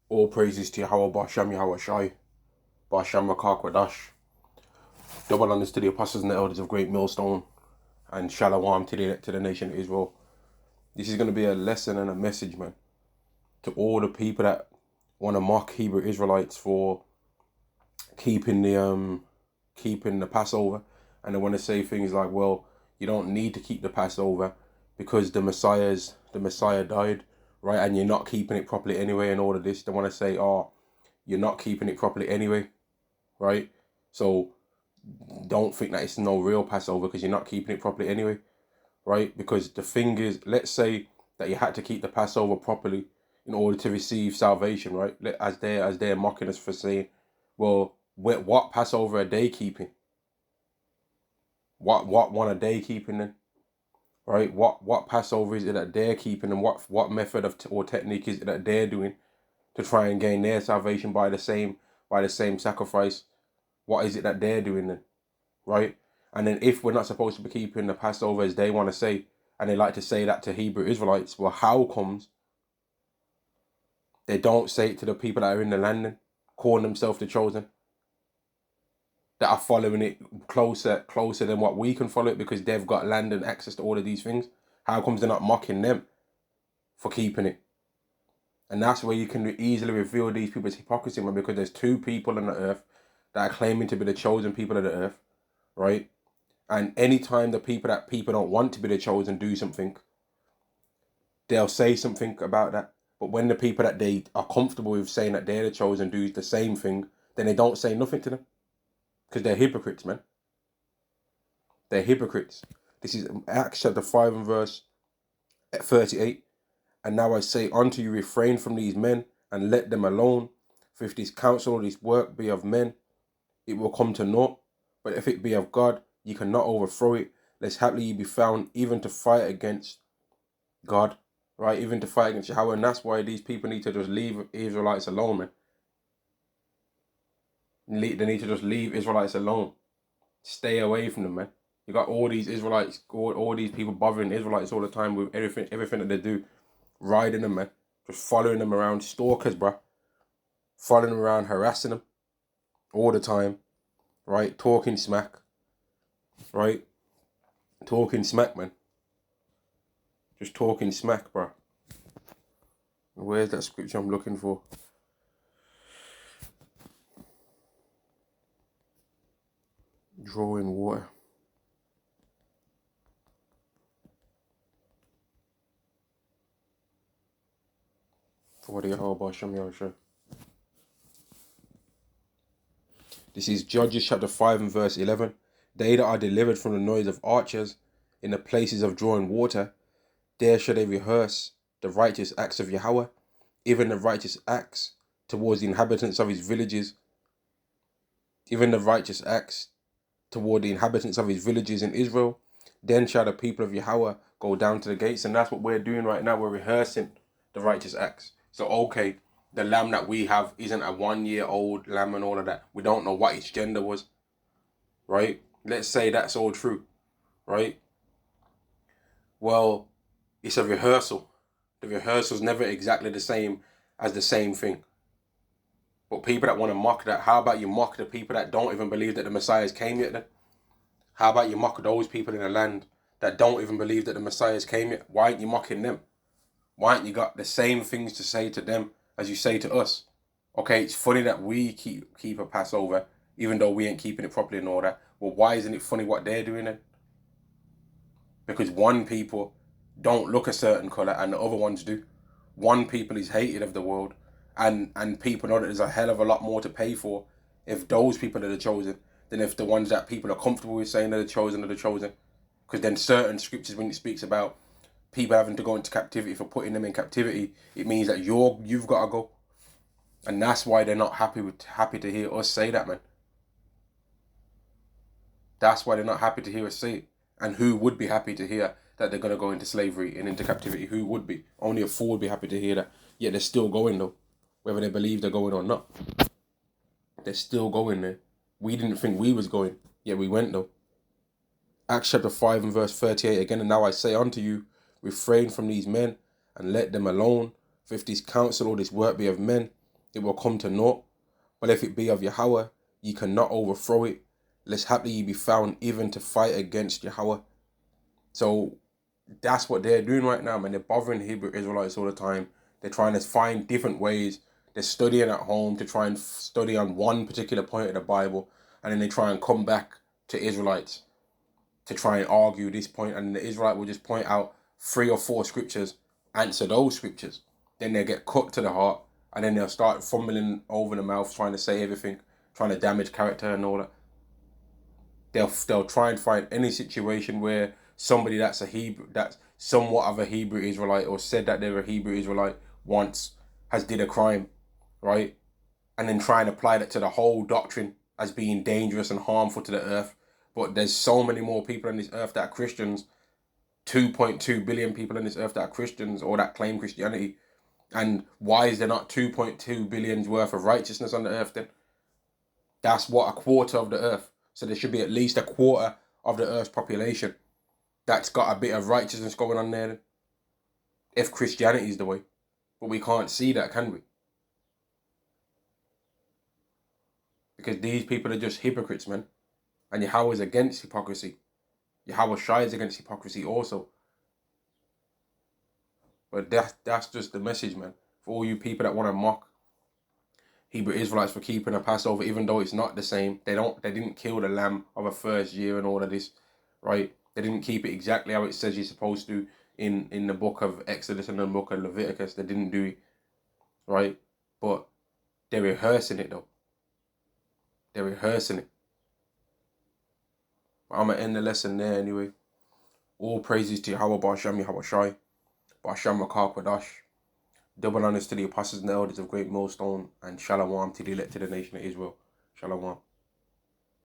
All praises to Yahweh Basham Yahweh Shai, Basham Rakakwadash. Double honors to the apostles and the elders of Great Millstone, and Shalom to the nation of Israel. This is going to be a lesson and a message, man, to all the people that want to mock Hebrew Israelites for keeping the Passover, and they want to say things like, well, you don't need to keep the Passover because the Messiah died, right? And you're not keeping it properly anyway, and all of this. They want to say, oh, you're not keeping it properly anyway, right? So don't think that it's no real Passover because you're not keeping it properly anyway, right? Because the thing is, let's say that you had to keep the Passover properly in order to receive salvation, right? As they're mocking us for saying, well, what Passover are they keeping? What one are they keeping then? Right? What Passover is it that they're keeping, and what method or technique is it that they're doing to try and gain their salvation by the same sacrifice? What is it that they're doing then? Right? And then if we're not supposed to be keeping the Passover as they want to say, and they like to say that to Hebrew Israelites, well, how comes they don't say it to the people that are in the land then, calling themselves the chosen, that are following it closer than what we can follow it because they've got land and access to all of these things? How comes they're not mocking them for keeping it? And that's where you can easily reveal these people's hypocrisy, man, because there's two people on the earth that are claiming to be the chosen people of the earth, right? And anytime the people that people don't want to be the chosen do something, they'll say something about that. But when the people that they are comfortable with saying that they're the chosen do the same thing, then they don't say nothing to them. Because they're hypocrites, man. They're hypocrites. This is Acts chapter 5 and verse 38. And now I say unto you, refrain from these men and let them alone. For if this counsel or this work be of men, it will come to naught. But if it be of God, ye cannot overthrow it, lest haply ye be found even to fight against God, right? Even to fight against Yahweh. And that's why these people need to just leave Israelites alone, man. They need to just leave Israelites alone. Stay away from them, man. You got all these Israelites, all these people bothering Israelites all the time with everything that they do, riding them, man, just following them around, stalkers, bro, following them around, harassing them all the time, right? Talking smack, right? Talking smack, man. Just talking smack, bro. Where's that scripture I'm looking for? Drawing water. What do you hold by? Show me how to show. This is Judges chapter 5 and verse 11. They that are delivered from the noise of archers in the places of drawing water, there shall they rehearse the righteous acts of Yahweh, even the righteous acts towards the inhabitants of his villages, even the righteous acts toward the inhabitants of his villages in Israel. Then shall the people of Yahweh go down to the gates. And that's what we're doing right now. We're rehearsing the righteous acts. So, okay, the lamb that we have isn't a 1 year old lamb and all of that. We don't know what its gender was, right? Let's say that's all true, right? Well, it's a rehearsal. The rehearsal's never exactly the same as the same thing. But people that want to mock that, how about you mock the people that don't even believe that the Messiahs came yet then? How about you mock those people in the land that don't even believe that the Messiahs came yet? Why aren't you mocking them? Why aren't you got the same things to say to them as you say to us? Okay, it's funny that we keep a Passover, even though we ain't keeping it properly and all that. Well, why isn't it funny what they're doing then? Because one people don't look a certain colour and the other ones do. One people is hated of the world, and people know that there's a hell of a lot more to pay for if those people are the chosen than if the ones that people are comfortable with saying are the chosen are the chosen. Because then certain scriptures, when it speaks about people having to go into captivity for putting them in captivity, it means that you've got to go. And that's why they're not happy to hear us say that, man. That's why they're not happy to hear us say it. And who would be happy to hear that they're going to go into slavery and into captivity? Who would be? Only a fool would be happy to hear that. Yet they're still going though. Whether they believe they're going or not. They're still going there. We didn't think we was going. Yet we went though. Acts chapter 5 and verse 38 again. And now I say unto you, refrain from these men and let them alone. For if this counsel or this work be of men, it will come to naught. But if it be of Yahweh, ye cannot overthrow it, lest haply ye be found even to fight against Yahweh. So that's what they're doing right now, man. They're bothering Hebrew Israelites all the time. They're trying to find different ways. They're studying at home to try and study on one particular point of the Bible, and then they try and come back to Israelites to try and argue this point, and the Israelite will just point out 3 or 4 scriptures, answer those scriptures. Then they get cut to the heart, and then they'll start fumbling over the mouth, trying to say everything, trying to damage character and all that. They'll try and find any situation where somebody that's a Hebrew, that's somewhat of a Hebrew Israelite, or said that they're a Hebrew Israelite once, has did a crime, right? And then try and apply that to the whole doctrine as being dangerous and harmful to the earth. But there's so many more people on this earth that are Christians, 2.2 billion people on this earth that are Christians or that claim Christianity. And why is there not 2.2 billions worth of righteousness on the earth then? That's what, a quarter of the earth. So there should be at least a quarter of the earth's population that's got a bit of righteousness going on there then, if Christianity is the way. But we can't see that, can we? Because these people are just hypocrites, man. And Yahweh is against hypocrisy. Yahweh shies against hypocrisy also. But that's just the message, man. For all you people that want to mock Hebrew Israelites for keeping a Passover, even though it's not the same. They didn't kill the lamb of a first year and all of this, right? They didn't keep it exactly how it says you're supposed to in the book of Exodus and the book of Leviticus. They didn't do it, right? But they're rehearsing it though. They're rehearsing it. I'm going to end the lesson there anyway. All praises to Yahweh Ba'Shem Yahweh Shai, Ba'Shem Makar Kodash. Double honors to the apostles and the elders of Great Millstone, and Shalom to the elected nation of Israel. Shalom.